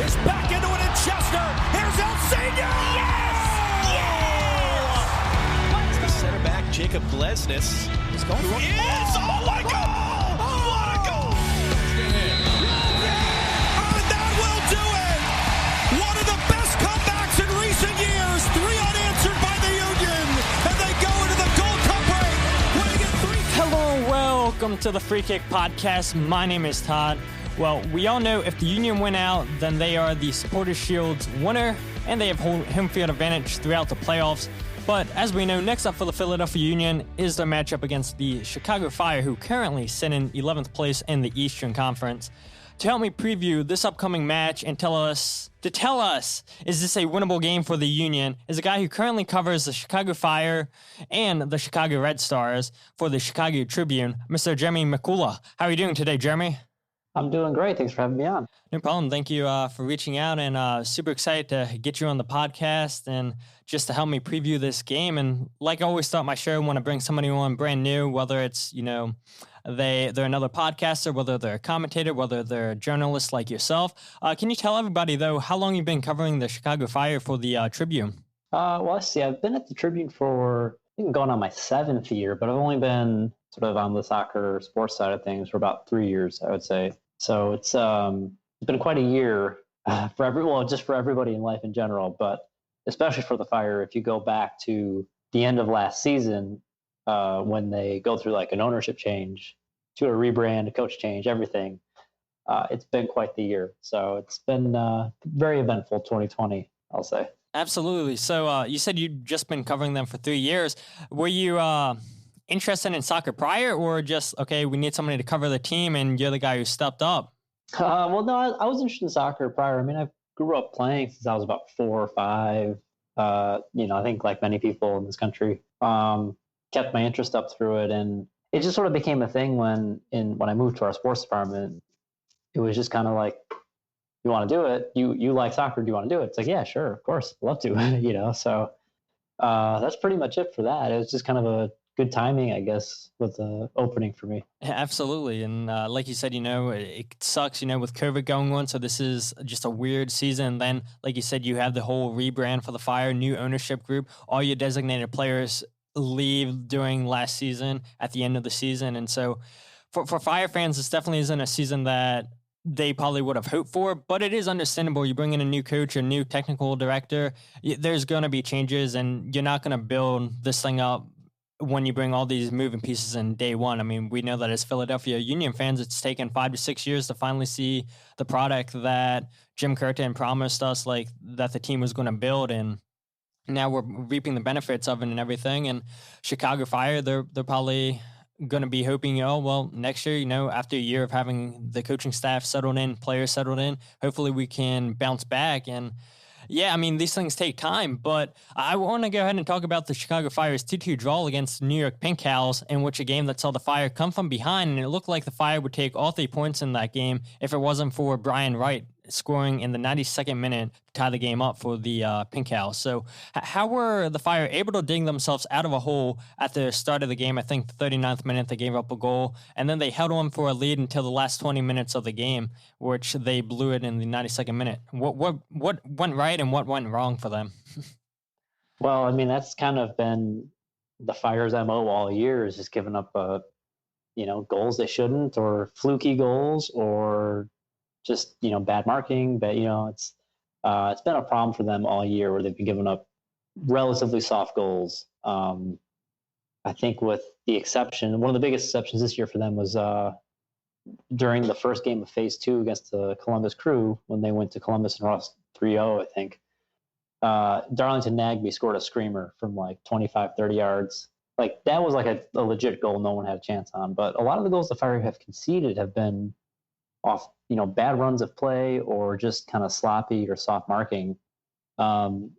is back into it in Chester. Here's El Senior. Yes! Yes! The center back, Jacob Glesnes, is going for it. Oh my God! What a goal! And that will do it! One of the best comebacks in recent years. 3 unanswered by the Union. And they go into the Gold Cup break, winning it 3. Hello, welcome to the Free Kick Podcast. My name is Todd. Well, we all know if the Union win out, then they are the Supporters Shield's winner, and they have home field advantage throughout the playoffs. But as we know, next up for the Philadelphia Union is their matchup against the Chicago Fire, who currently sit in 11th place in the Eastern Conference. To help me preview this upcoming match and tell us, is this a winnable game for the Union, is a guy who currently covers the Chicago Fire and the Chicago Red Stars for the Chicago Tribune, Mr. Jeremy Mikula. How are you doing today, Jeremy? I'm doing great. Thanks for having me on. No problem. Thank you for reaching out, and super excited to get you on the podcast and just to help me preview this game. And like I always start my show, I want to bring somebody on brand new, whether it's, they're another podcaster, whether they're a commentator, whether they're a journalist like yourself. Can you tell everybody, though, how long you've been covering the Chicago Fire for the Tribune? Well, let's see. I've been at the Tribune for, I think, going on my 7th year, but I've only been sort of on the soccer sports side of things for about 3 years, I would say. So it's been quite a year for everybody in life in general, but especially for the Fire. If you go back to the end of last season, when they go through like an ownership change, to a rebrand, a coach change, everything, it's been quite the year. So it's been very eventful 2020, I'll say. Absolutely. So you said you'd just been covering them for 3 years. Were you interested in soccer prior, or just, okay, we need somebody to cover the team and you're the guy who stepped up? Well, no, I was interested in soccer prior. I mean, I grew up playing since I was about 4 or 5. I think like many people in this country, kept my interest up through it. And it just sort of became a thing when I moved to our sports department. It was just kind of like, you want to do it? You like soccer? Do you want to do it? It's like, yeah, sure, of course, love to. So that's pretty much it for that. It was just kind of a good timing, I guess, with the opening for me. Absolutely. And like you said, it sucks, with COVID going on. So this is just a weird season. And then, like you said, you have the whole rebrand for the Fire, new ownership group. All your designated players leave during last season at the end of the season. And so for Fire fans, this definitely isn't a season that they probably would have hoped for, but it is understandable. You bring in a new coach, a new technical director, there's going to be changes, and you're not going to build this thing up when you bring all these moving pieces in day one. I mean, we know that as Philadelphia Union fans, it's taken 5 to 6 years to finally see the product that Jim Curtin promised us, like that the team was going to build, and now we're reaping the benefits of it and everything. And Chicago Fire, they're probably going to be hoping, next year, after a year of having the coaching staff settled in, players settled in, hopefully we can bounce back. And yeah, I mean, these things take time, but I want to go ahead and talk about the Chicago Fire's 2-2 draw against the New York Pink Owls, in which a game that saw the Fire come from behind, and it looked like the Fire would take all 3 points in that game if it wasn't for Brian Wright scoring in the 92nd minute to tie the game up for the Pink Owls. So how were the Fire able to dig themselves out of a hole at the start of the game? I think the 39th minute they gave up a goal, and then they held on for a lead until the last 20 minutes of the game, which they blew it in the 92nd minute. What went right and what went wrong for them? Well, I mean, that's kind of been the Fire's MO all year, is just giving up goals they shouldn't, or fluky goals, or just, bad marking. But, it's been a problem for them all year, where they've been giving up relatively soft goals. I think with the exception, one of the biggest exceptions this year for them was during the first game of Phase 2 against the Columbus Crew, when they went to Columbus and lost 3-0, I think. Darlington Nagbe scored a screamer from like 25, 30 yards. Like, that was like a legit goal no one had a chance on. But a lot of the goals the Fire have conceded have been off, bad runs of play, or just kind of sloppy or soft marking. And,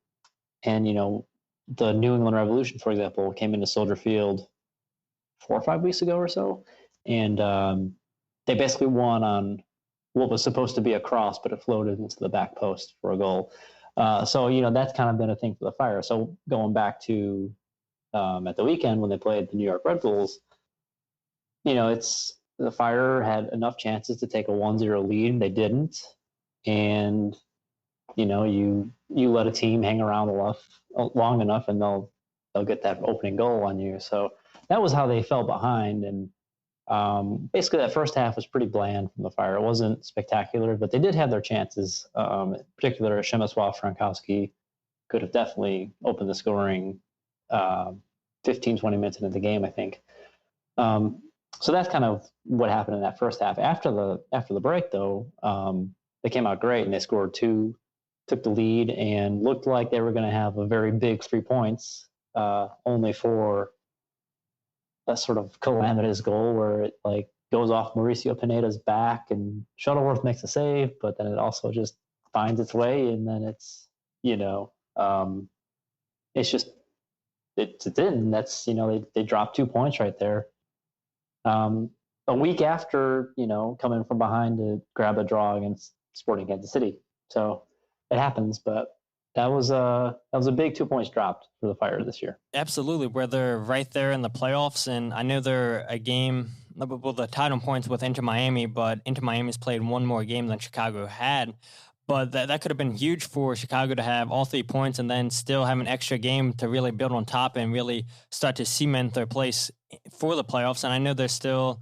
the New England Revolution, for example, came into Soldier Field 4 or 5 weeks ago or so. And they basically won on what was supposed to be a cross, but it floated into the back post for a goal. So, that's kind of been a thing for the Fire. So going back to at the weekend when they played the New York Red Bulls, the Fire had enough chances to take a 1-0 lead. They didn't. And you let a team hang around long enough, and they'll get that opening goal on you. So that was how they fell behind, and basically that first half was pretty bland from the Fire. It wasn't spectacular, but they did have their chances. In particular, Przemysław Frankowski could have definitely opened the scoring 15, 20 minutes into the game, I think. So that's kind of what happened in that first half. After the break, though, they came out great, and they scored 2, took the lead, and looked like they were going to have a very big 3 points, only for a sort of calamitous goal where it like goes off Mauricio Pineda's back, and Shuttleworth makes a save, but then it also just finds its way, and then it's it's in. And that's they dropped 2 points right there. A week after coming from behind to grab a draw against Sporting Kansas City, so it happens, but. That was a big 2 points dropped for the Fire this year. Absolutely, where they're right there in the playoffs, and I know they're a game. Well, the title points with Inter Miami, but Inter Miami's played one more game than Chicago had. But that could have been huge for Chicago to have all 3 points and then still have an extra game to really build on top and really start to cement their place for the playoffs. And I know there's still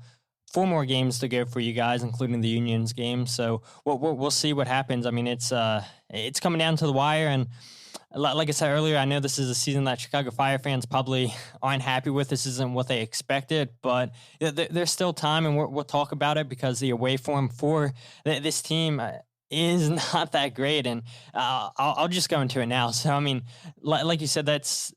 4 more games to go for you guys, including the Union's game. So we'll see what happens. I mean, it's coming down to the wire, and like I said earlier, I know this is a season that Chicago Fire fans probably aren't happy with. This isn't what they expected, but there's still time, and we'll talk about it because the away form for this team is not that great, and I'll just go into it now. So I mean, like you said, that's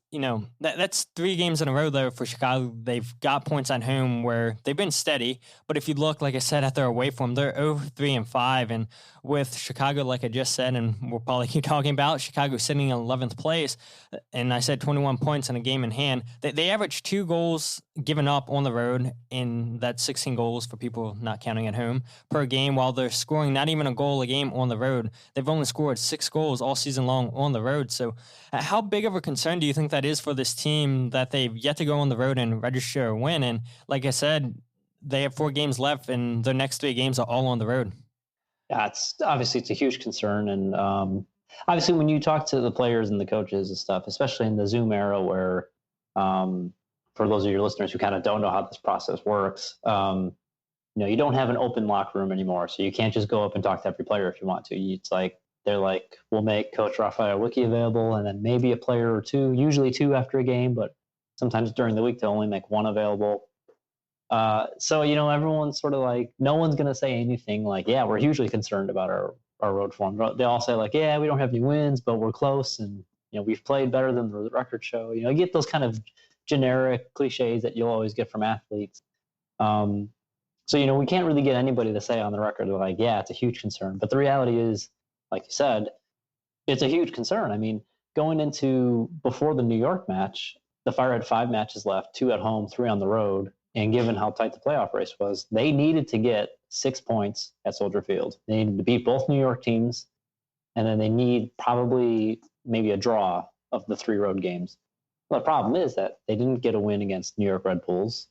that's 3 games in a row though for Chicago. They've got points at home where they've been steady, but if you look, like I said, at their away form, they're 0-3-5, and with Chicago, like I just said, and we'll probably keep talking about, Chicago sitting in 11th place, and I said 21 points in a game in hand. They average 2 goals given up on the road, in that 16 goals for people not counting at home per game, while they're scoring not even a goal a game on the road. They've only scored 6 goals all season long on the road. So how big of a concern do you think that is for this team, that they've yet to go on the road and register a win? And like I said, they have 4 games left, and their next 3 games are all on the road. Yeah, it's a huge concern. And obviously when you talk to the players and the coaches and stuff, especially in the Zoom era where, for those of your listeners who kind of don't know how this process works, you don't have an open locker room anymore. So you can't just go up and talk to every player if you want to. It's like, they're like, we'll make Coach Raphaël Wicky available, and then maybe a player or 2, usually 2 after a game, but sometimes during the week they'll only make 1 available. So, everyone's sort of like, no one's going to say anything like, yeah, we're hugely concerned about our road form. They all say like, yeah, we don't have any wins, but we're close, and, we've played better than the record show. You get those kind of generic cliches that you'll always get from athletes. So, we can't really get anybody to say on the record, like, yeah, it's a huge concern. But the reality is, like you said, it's a huge concern. I mean, going into before the New York match, the Fire had 5 matches left, 2 at home, 3 on the road. And given how tight the playoff race was, they needed to get 6 points at Soldier Field. They needed to beat both New York teams, and then they need probably maybe a draw of the 3 road games. Well, the problem is that they didn't get a win against New York Red Bulls.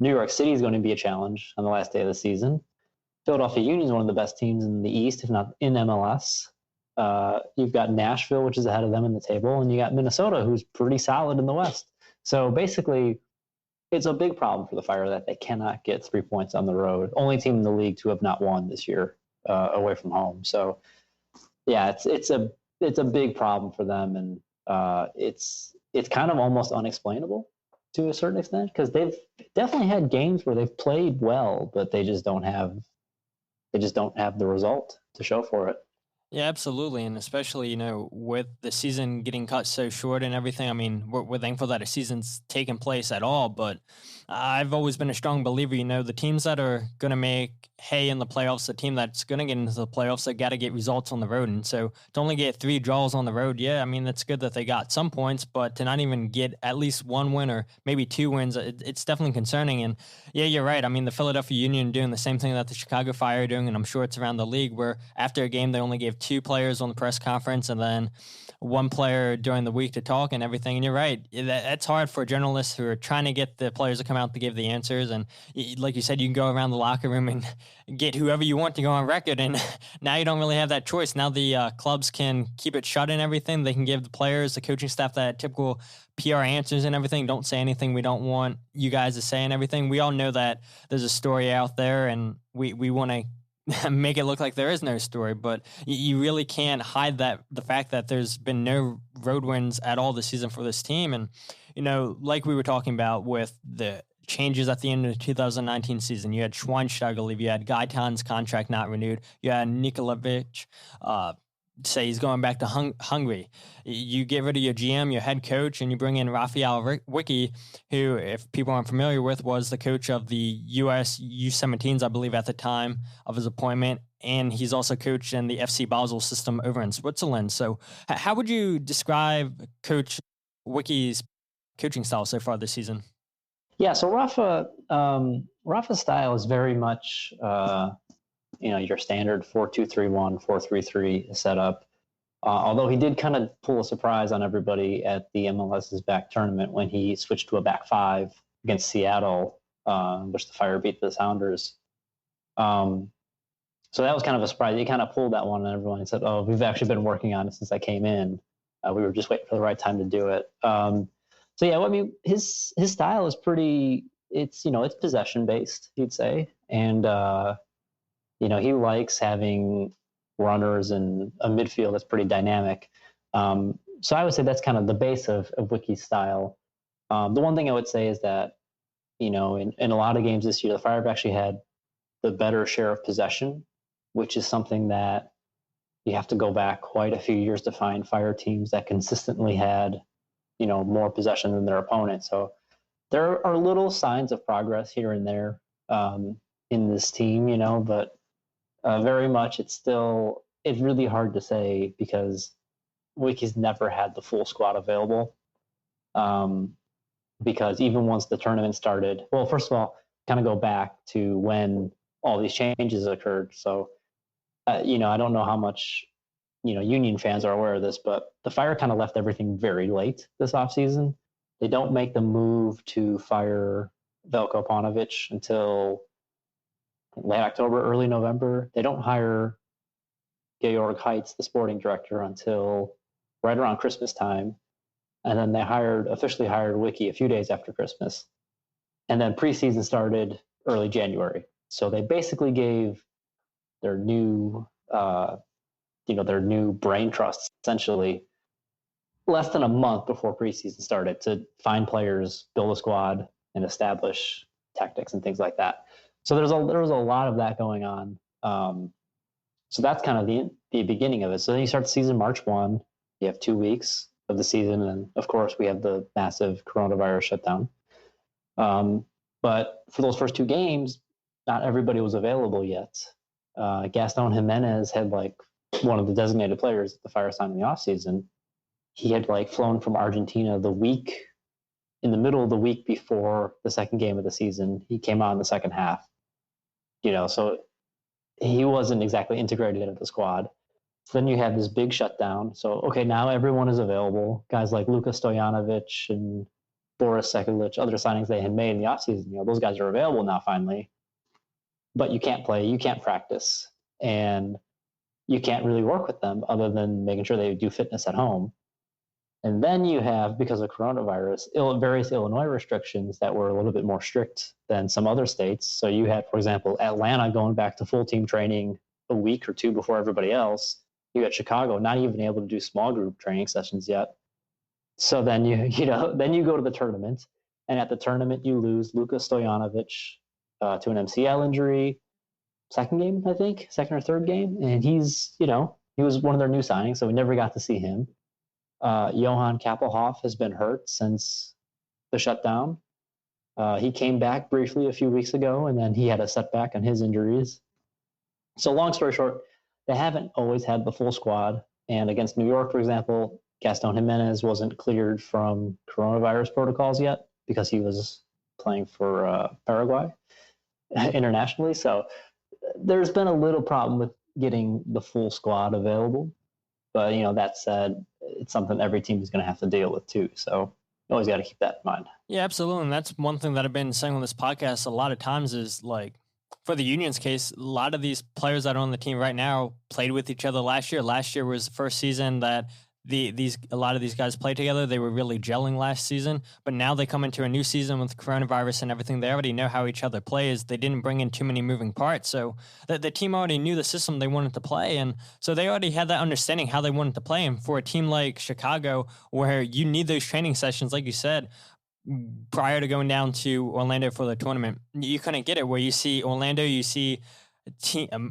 New York City is going to be a challenge on the last day of the season. Philadelphia Union is one of the best teams in the East, if not in MLS. You've got Nashville, which is ahead of them in the table, and you got Minnesota, who's pretty solid in the West. So basically, it's a big problem for the Fire that they cannot get 3 points on the road. Only team in the league to have not won this year away from home. So, yeah, it's a big problem for them, and it's kind of almost unexplainable to a certain extent, because they've definitely had games where they've played well, but they just don't have the result to show for it. Yeah, absolutely. And especially, with the season getting cut so short and everything, I mean, we're thankful that a season's taken place at all. But I've always been a strong believer, the teams that are going to make hay in the playoffs, the team that's going to get into the playoffs, they got to get results on the road. And so to only get 3 draws on the road, yeah, I mean, that's good that they got some points, but to not even get at least 1 win or maybe 2 wins, it's definitely concerning. And yeah, you're right. I mean, the Philadelphia Union doing the same thing that the Chicago Fire are doing, and I'm sure it's around the league, where after a game, they only gave 2 players on the press conference and then 1 player during the week to talk and everything. And you're right. That's hard for journalists who are trying to get the players to come out to give the answers. And like you said, you can go around the locker room and get whoever you want to go on record. And now you don't really have that choice. Now the clubs can keep it shut and everything. They can give the players, the coaching staff, that typical PR answers and everything. Don't say anything we don't want you guys to say and everything. We all know that there's a story out there, and we want to make it look like there is no story, but you really can't hide the fact that there's been no road wins at all this season for this team. And, like we were talking about with the changes at the end of the 2019 season, you had Schweinsteiger leave, you had Gaitan's contract not renewed, you had Nikolaevich say he's going back to Hungary. You get rid of your GM, your head coach, and you bring in Raphaël Wicky, who, if people aren't familiar with, was the coach of the U.S. U-17s, I believe, at the time of his appointment. And he's also coached in the FC Basel system over in Switzerland. So how would you describe Coach Wicky's coaching style so far this season? Yeah, so Rafa's style is very much your standard 4-2-3-1, 4-3-3 setup. Although he did kind of pull a surprise on everybody at the MLS's back tournament when he switched to a back 5 against Seattle, which the Fire beat the Sounders. So that was kind of a surprise. He kind of pulled that one on everyone and said, "Oh, we've actually been working on it since I came in. We were just waiting for the right time to do it." So yeah, I mean, his style is pretty. It's possession based, he'd say, and he likes having runners and a midfield that's pretty dynamic. So I would say that's kind of the base of Wicky's style. The one thing I would say is that, in a lot of games this year, the Fire have actually had the better share of possession, which is something that you have to go back quite a few years to find Fire teams that consistently had, more possession than their opponent. So there are little signs of progress here and there in this team, but very much it's really hard to say because Wicky's never had the full squad available. Because even once the tournament started, well, first of all, kind of go back to when all these changes occurred. So, I don't know how much, Union fans are aware of this, but the Fire kind of left everything very late this offseason. They don't make the move to fire Veljko Paunovic until late October, early November. They don't hire Georg Heitz, the sporting director, until right around Christmas time. And then they officially hired Wicky a few days after Christmas. And then preseason started early January. So they basically gave their new, their new brain trust, essentially, less than a month before preseason started to find players, build a squad, and establish tactics and things like that. So there was a lot of that going on. So that's kind of the beginning of it. So then you start the season March 1. You have 2 weeks of the season, and of course we have the massive coronavirus shutdown. But for those first 2 games, not everybody was available yet. Gaston Jimenez had one of the designated players at the Fire signed in the offseason. He had flown from Argentina in the middle of the week before the second game of the season. He came out in the second half. So he wasn't exactly integrated into the squad. So then you have this big shutdown. So, okay, now everyone is available. Guys like Luka Stojanovic and Boris Sekulic, other signings they had made in the offseason, those guys are available now finally. But you can't play, you can't practice, and you can't really work with them other than making sure they do fitness at home. And then you have, because of coronavirus, various Illinois restrictions that were a little bit more strict than some other states. So you had, for example, Atlanta going back to full team training a week or 2 before everybody else. You had Chicago not even able to do small group training sessions yet. So then then you go to the tournament, and at the tournament you lose Luka Stojanovic to an MCL injury. Second or third game, and he was one of their new signings, so we never got to see him. Johann Kappelhoff has been hurt since the shutdown. He came back briefly a few weeks ago, and then he had a setback on his injuries. So long story short, they haven't always had the full squad. And against New York, for example, Gaston Jimenez wasn't cleared from coronavirus protocols yet because he was playing for Paraguay internationally. So there's been a little problem getting the full squad available. But, that said, it's something every team is going to have to deal with too. So you always got to keep that in mind. Yeah, absolutely. And that's one thing that I've been saying on this podcast a lot of times is like, for the Union's case, a lot of these players that are on the team right now played with each other last year. Last year was the first season that a lot of these guys played together. They were really gelling last season, but now they come into a new season with coronavirus and everything. They already know how each other plays. They didn't bring in too many moving parts, so the team already knew the system they wanted to play, and so they already had that understanding how they wanted to play. And for a team like Chicago, where you need those training sessions, like you said, prior to going down to Orlando for the tournament, you couldn't get it. Where you see Orlando, you see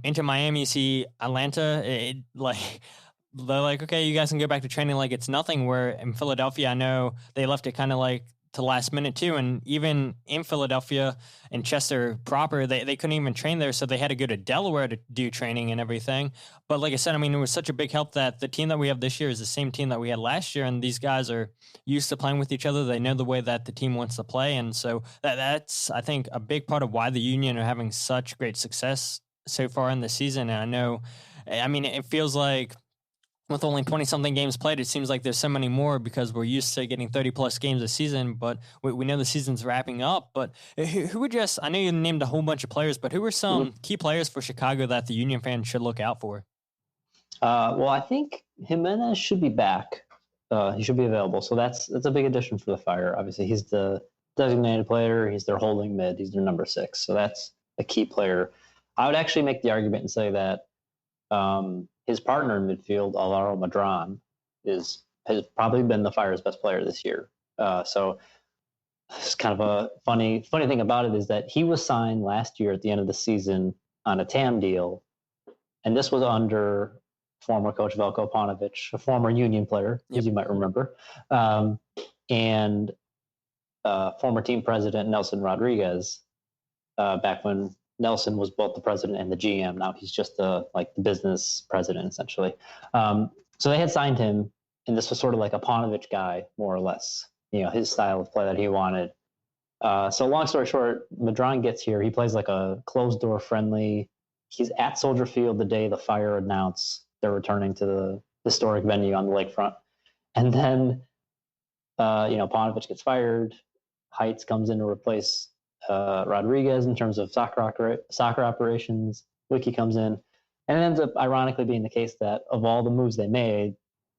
into Miami, you see Atlanta, they're like, okay, you guys can go back to training like it's nothing. Where in Philadelphia, I know they left it kind of like to last minute too. And even in Philadelphia and Chester proper, they couldn't even train there. So they had to go to Delaware to do training and everything. But like I said, I mean, it was such a big help that the team that we have this year is the same team that we had last year. And these guys are used to playing with each other. They know the way that the team wants to play. And so that's, I think, a big part of why the Union are having such great success so far in the season. And I mean, it feels like, with only 20-something games played, it seems like there's so many more because we're used to getting 30-plus games a season, but we know the season's wrapping up. But who would I know you named a whole bunch of players, but who are some key players for Chicago that the Union fans should look out for? Well, I think Jimenez should be back. He should be available. So that's a big addition for the Fire. Obviously, he's the designated player. He's their holding mid. He's their number 6. So that's a key player. I would actually make the argument and say that his partner in midfield, Alvaro Madran, has probably been the Fire's best player this year. So it's kind of a funny thing about it is that he was signed last year at the end of the season on a TAM deal, and this was under former coach Veljko Paunovic, a former Union player, as you might remember, and former team president Nelson Rodriguez, back when Nelson was both the president and the GM. Now he's just the business president, essentially. So they had signed him, and this was sort of like a Paunovic guy, more or less. His style of play that he wanted. So long story short, Madran gets here. He plays like a closed-door friendly. He's at Soldier Field the day the Fire announced they're returning to the historic venue on the lakefront. And then, Paunovic gets fired. Heights comes in to replace Rodriguez in terms of soccer operations. Wicky comes in, and it ends up ironically being the case that of all the moves they made,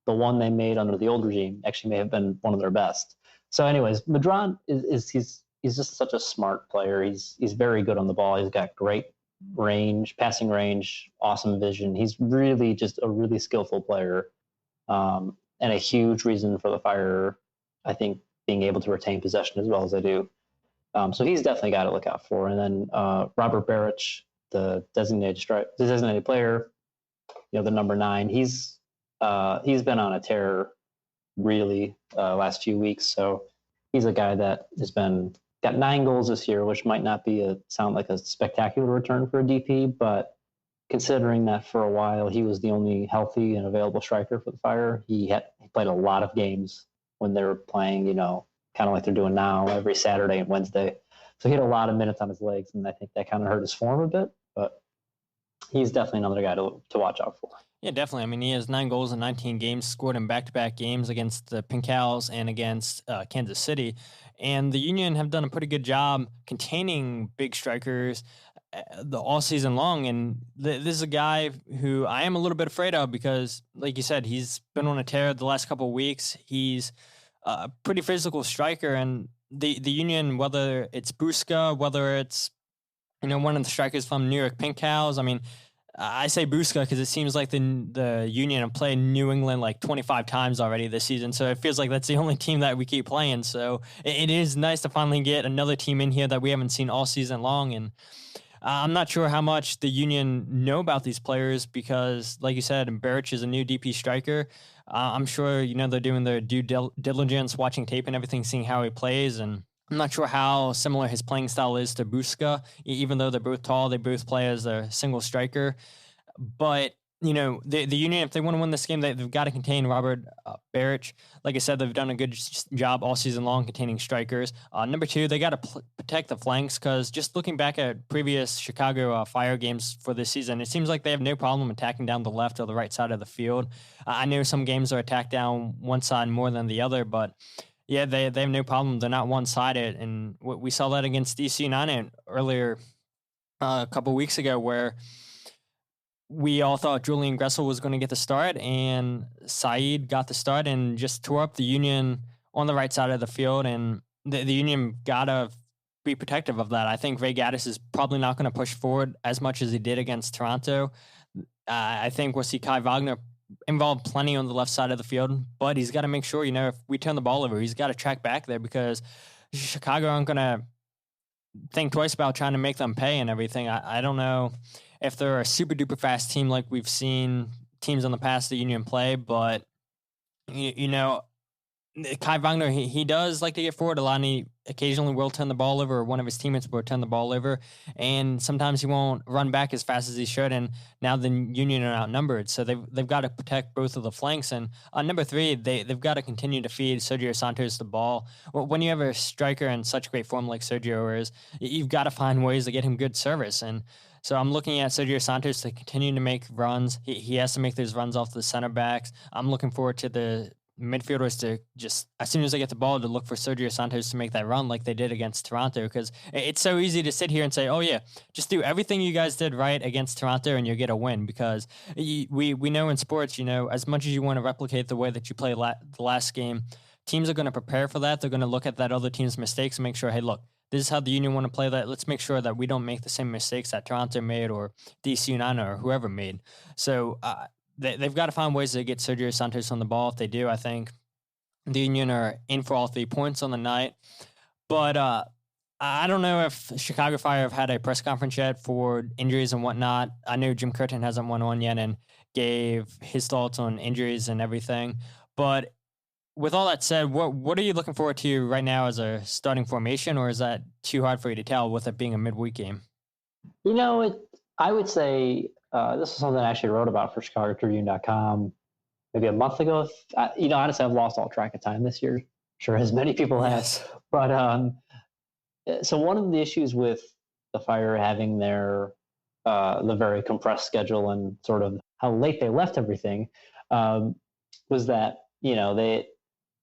the one they made under the old regime actually may have been one of their best. So, anyways, Madran he's just such a smart player. He's very good on the ball. He's got great range, passing range, awesome vision. He's really just a really skillful player, and a huge reason for the Fire, I think, being able to retain possession as well as they do. So he's definitely got to look out for. And then Robert Baric, the designated player, the number 9, he's been on a tear really last few weeks. So he's a guy that got 9 goals this year, which might not sound like a spectacular return for a DP, but considering that for a while he was the only healthy and available striker for the Fire, he played a lot of games when they were playing, kind of like they're doing now every Saturday and Wednesday. So he had a lot of minutes on his legs, and I think that kind of hurt his form a bit, but he's definitely another guy to watch out for. Yeah, definitely. I mean, he has 9 goals in 19 games, scored in back-to-back games against the Pink Owls and against Kansas City. And the Union have done a pretty good job containing big strikers all season long. And this is a guy who I am a little bit afraid of because, like you said, he's been on a tear the last couple of weeks. He's a pretty physical striker, and the Union, whether it's Busca, whether it's one of the strikers from New York Pink Cows. I mean, I say Busca because it seems like the Union have played New England like 25 times already this season, so it feels like that's the only team that we keep playing. So it is nice to finally get another team in here that we haven't seen all season long, and I'm not sure how much the Union know about these players because, like you said, Baric is a new DP striker. I'm sure, they're doing their due diligence, watching tape and everything, seeing how he plays. And I'm not sure how similar his playing style is to Busca, even though they're both tall, they both play as a single striker. But, the Union, if they want to win this game, they've got to contain Robert Barrich. Like I said, they've done a good job all season long containing strikers. Number two, they got to protect the flanks because just looking back at previous Chicago Fire games for this season, it seems like they have no problem attacking down the left or the right side of the field. I know some games are attacked down one side more than the other, but yeah, they have no problem. They're not one-sided, and we saw that against DC United earlier a couple weeks ago where we all thought Julian Gressel was going to get the start, and Saeed got the start and just tore up the Union on the right side of the field, and the Union got to be protective of that. I think Ray Gaddis is probably not going to push forward as much as he did against Toronto. I think we'll see Kai Wagner involved plenty on the left side of the field, but he's got to make sure, if we turn the ball over, he's got to track back there because Chicago aren't going to think twice about trying to make them pay and everything. I don't know if they're a super duper fast team like we've seen teams in the past the Union play, but Kai Wagner, he does like to get forward a lot, and he occasionally will turn the ball over, or one of his teammates will turn the ball over, and sometimes he won't run back as fast as he should, and now the Union are outnumbered, so they've got to protect both of the flanks. And on number three, they've got to continue to feed Sergio Santos the ball. When you have a striker in such great form like Sergio is, you've got to find ways to get him good service, and so I'm looking at Sergio Santos to continue to make runs. He has to make those runs off the center backs. I'm looking forward to the midfielders to just, as soon as they get the ball, to look for Sergio Santos to make that run like they did against Toronto, because it's so easy to sit here and say, oh yeah, just do everything you guys did right against Toronto and you'll get a win, because we know in sports, as much as you want to replicate the way that you play the last game, teams are going to prepare for that. They're going to look at that other team's mistakes and make sure, hey, look, this is how the Union want to play that. Let's make sure that we don't make the same mistakes that Toronto made or DC United or whoever made. So they've got to find ways to get Sergio Santos on the ball. If they do, I think the Union are in for all 3 points on the night. But I don't know if Chicago Fire have had a press conference yet for injuries and whatnot. I know Jim Curtin hasn't went on yet and gave his thoughts on injuries and everything. But with all that said, what are you looking forward to right now as a starting formation, or is that too hard for you to tell with it being a midweek game? I would say this is something I actually wrote about for ChicagoTribune.com maybe a month ago. Honestly, I've lost all track of time this year. Sure, as many people have. Yes. But so one of the issues with the Fire having their the very compressed schedule and sort of how late they left everything was that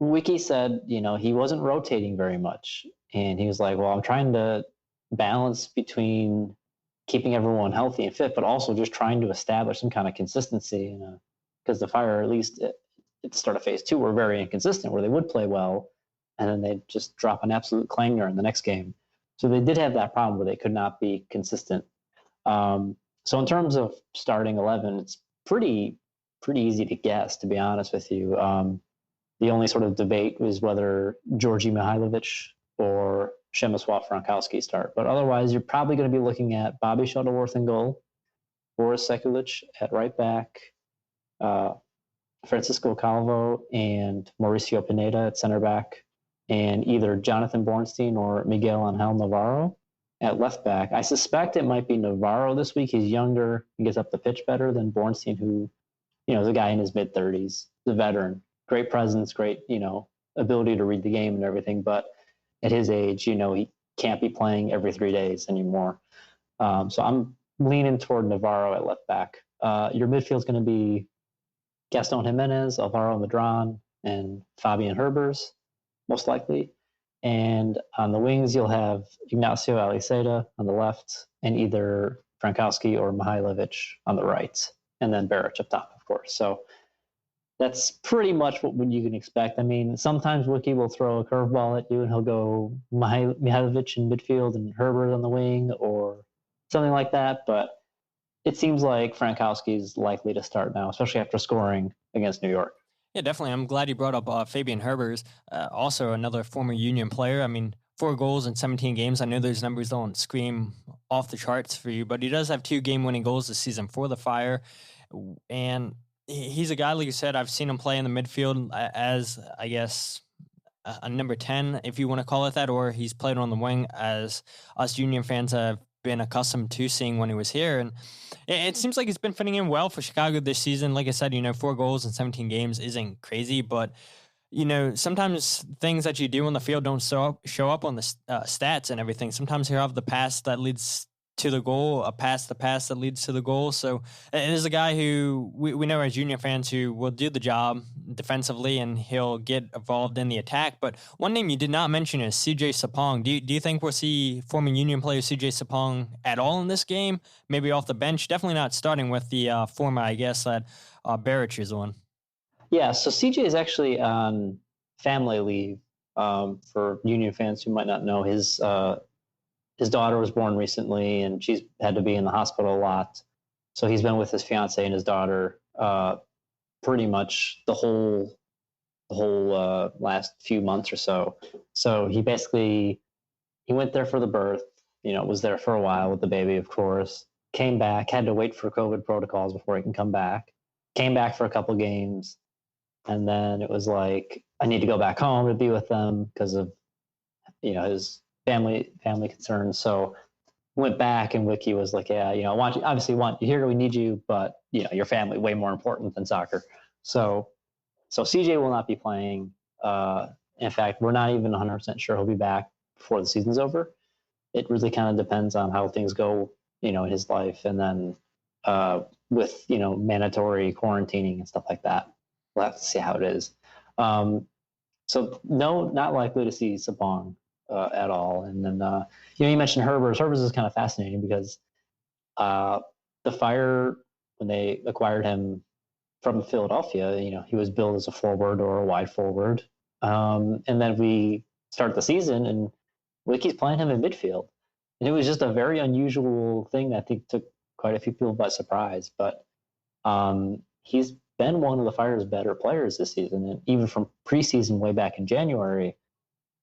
Wicky said he wasn't rotating very much, and he was like, well, I'm trying to balance between keeping everyone healthy and fit, but also just trying to establish some kind of consistency. Because the Fire, at least at the start of phase 2, were very inconsistent, where they would play well, and then they'd just drop an absolute clanger in the next game. So they did have that problem where they could not be consistent. So in terms of starting 11, it's pretty easy to guess, to be honest with you. The only sort of debate was whether Georgi Mihailovic or Przemysław Frankowski start. But otherwise, you're probably going to be looking at Bobby Shuttleworth in goal, Boris Sekulic at right back, Francisco Calvo and Mauricio Pineda at center back, and either Jonathan Bornstein or Miguel Angel Navarro at left back. I suspect it might be Navarro this week. He's younger and gets up the pitch better than Bornstein, who, is a guy in his mid-30s, the veteran. Great presence, great, ability to read the game and everything. But at his age, he can't be playing every 3 days anymore. So I'm leaning toward Navarro at left back. Your midfield's going to be Gaston Jimenez, Alvaro Medran, and Fabian Herbers, most likely. And on the wings, you'll have Ignacio Aliseda on the left, and either Frankowski or Mihailovic on the right, and then Barrich up top, of course. So that's pretty much what you can expect. I mean, sometimes Wicky will throw a curveball at you, and he'll go Mihailovic in midfield and Herbert on the wing, or something like that. But it seems like Frankowski is likely to start now, especially after scoring against New York. Yeah, definitely. I'm glad you brought up Fabian Herbers, also another former Union player. I mean, 4 goals in 17 games. I know those numbers don't scream off the charts for you, but he does have 2 game-winning goals this season for the Fire. And he's a guy, like you said, I've seen him play in the midfield as, I guess, a number 10, if you want to call it that, or he's played on the wing, as us Union fans have been accustomed to seeing when he was here. And it seems like he's been fitting in well for Chicago this season. Like I said, 4 goals in 17 games isn't crazy, but sometimes things that you do on the field don't show up on the stats and everything. Sometimes you have the pass that leads to the goal, the pass that leads to the goal. So it is a guy who we know as Union fans who will do the job defensively and he'll get involved in the attack. But one name you did not mention is CJ Sapong. Do you think we'll see former Union player CJ Sapong at all in this game? Maybe off the bench? Definitely not starting with the former, I guess, that Barrich is on. Yeah, so CJ is actually on family leave. For Union fans who might not know, his daughter was born recently, and she's had to be in the hospital a lot. So he's been with his fiance and his daughter pretty much the whole last few months or so. So he went there for the birth. Was there for a while with the baby, of course. Came back, had to wait for COVID protocols before he can come back. Came back for a couple games. And then it was like, I need to go back home to be with them because of, his family concerns. So went back, and Wicky was like, yeah, want you here, we need you, but your family way more important than soccer. So CJ will not be playing. In fact, we're not even 100% sure he'll be back before the season's over. It really kind of depends on how things go, in his life, and then with mandatory quarantining and stuff like that. We'll have to see how it is. So no, not likely to see Sapong at all. And then you mentioned Herbers. Herbers is kind of fascinating because the Fire, when they acquired him from Philadelphia, he was billed as a forward or a wide forward. And then we start the season, and Wicky's playing him in midfield. And it was just a very unusual thing that I think took quite a few people by surprise. But he's been one of the Fire's better players this season, and even from preseason way back in January,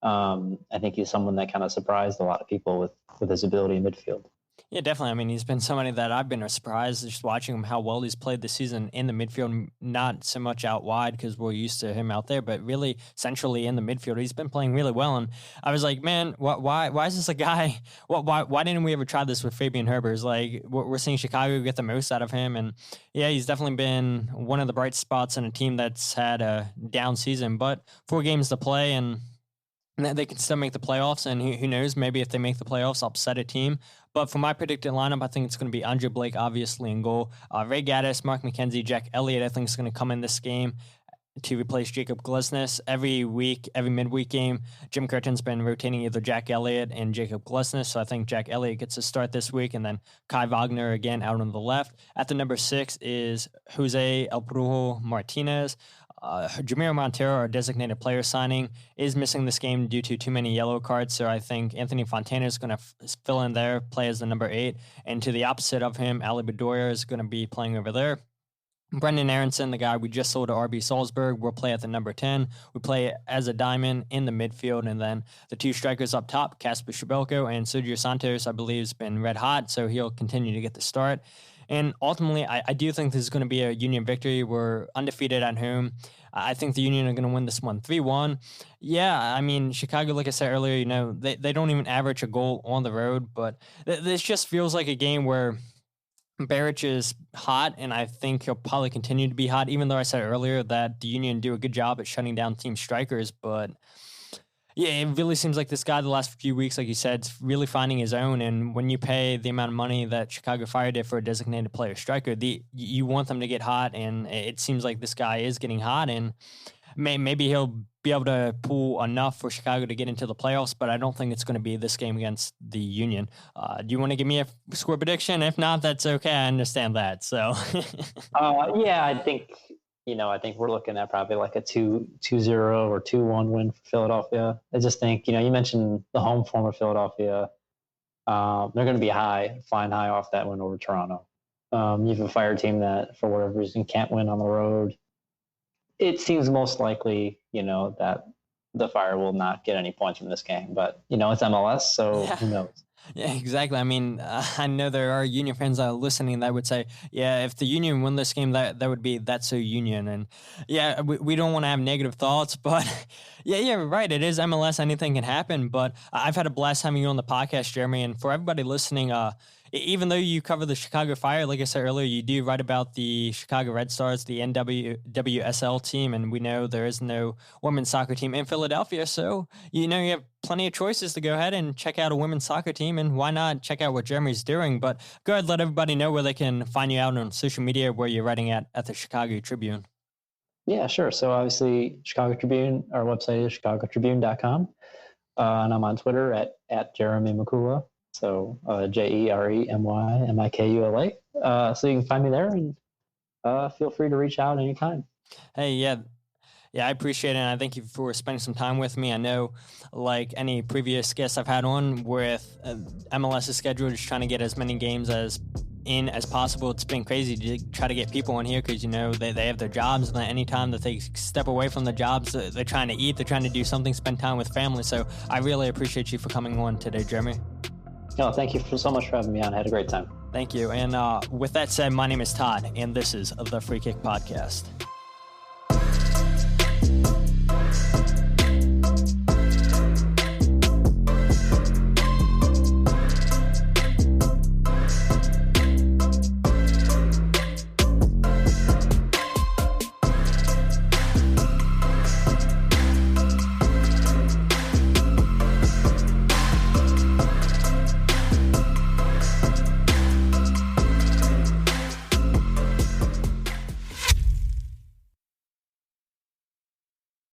I think he's someone that kind of surprised a lot of people with his ability in midfield. Yeah, definitely. I mean, he's been somebody that I've been surprised just watching him, how well he's played this season in the midfield, not so much out wide because we're used to him out there, but really centrally in the midfield. He's been playing really well. And I was like, man, why is this a guy? Why didn't we ever try this with Fabian Herbers? Like, we're seeing Chicago get the most out of him. And yeah, he's definitely been one of the bright spots in a team that's had a down season, but 4 games to play, and they can still make the playoffs, and who knows, maybe if they make the playoffs, upset a team. But for my predicted lineup, I think it's going to be Andre Blake, obviously, in goal. Ray Gaddis, Mark McKenzie, Jack Elliott, I think is going to come in this game to replace Jacob Glesnes. Every midweek game, Jim Curtin's been rotating either Jack Elliott and Jacob Glesnes, so I think Jack Elliott gets a start this week, and then Kai Wagner again out on the left. At the number 6 is Jose El Brujo Martinez. Jamiro Montero, our designated player signing, is missing this game due to too many yellow cards. So I think Anthony Fontana is going to fill in there, play as the number 8. And to the opposite of him, Ali Bedoya is going to be playing over there. Brendan Aronson, the guy we just sold to RB Salzburg, will play at the number 10. We play as a diamond in the midfield. And then the 2 strikers up top, Kasper Schubelko and Sergio Santos, I believe, has been red hot. So he'll continue to get the start. And ultimately, I do think this is going to be a Union victory. We're undefeated at home. I think the Union are going to win this one 3-1. Yeah, I mean, Chicago, like I said earlier, they don't even average a goal on the road. But this just feels like a game where Barrich is hot, and I think he'll probably continue to be hot, even though I said earlier that the Union do a good job at shutting down team strikers. But yeah, it really seems like this guy the last few weeks, like you said, is really finding his own. And when you pay the amount of money that Chicago Fire did for a designated player striker, you want them to get hot. And it seems like this guy is getting hot, and maybe he'll be able to pull enough for Chicago to get into the playoffs. But I don't think it's going to be this game against the Union. Do you want to give me a score prediction? If not, that's okay. I understand that. So yeah, I think we're looking at probably like a 2-0 or 2-1 win for Philadelphia. I just think, you mentioned the home form of Philadelphia. They're going to be flying high off that win over Toronto. You have a Fire team that, for whatever reason, can't win on the road. It seems most likely, that the Fire will not get any points from this game. But, it's MLS, so who knows? Yeah, exactly. I mean, I know there are Union fans that are listening that would say, yeah, if the Union win this game, that would be that's so Union. And yeah, we don't want to have negative thoughts, but yeah, right. It is MLS. Anything can happen. But I've had a blast having you on the podcast, Jeremy. And for everybody listening, even though you cover the Chicago Fire, like I said earlier, you do write about the Chicago Red Stars, the NWSL team, and we know there is no women's soccer team in Philadelphia. So, you have plenty of choices to go ahead and check out a women's soccer team, and why not check out what Jeremy's doing? But go ahead, let everybody know where they can find you out on social media, where you're writing at the Chicago Tribune. Yeah, sure. So obviously, Chicago Tribune, our website is chicagotribune.com. And I'm on Twitter at Jeremy Mikula. So JeremyMikula. So you can find me there, and feel free to reach out anytime. Hey, yeah, I appreciate it, and I thank you for spending some time with me. I know, like any previous guests I've had on, with MLS's schedule, just trying to get as many games as possible. It's been crazy to try to get people on here because, they have their jobs, and any time that they step away from the jobs, they're trying to eat, they're trying to do something, spend time with family. So I really appreciate you for coming on today, Jeremy. No, thank you so much for having me on. I had a great time. Thank you. And with that said, my name is Todd, and this is the Free Kick Podcast.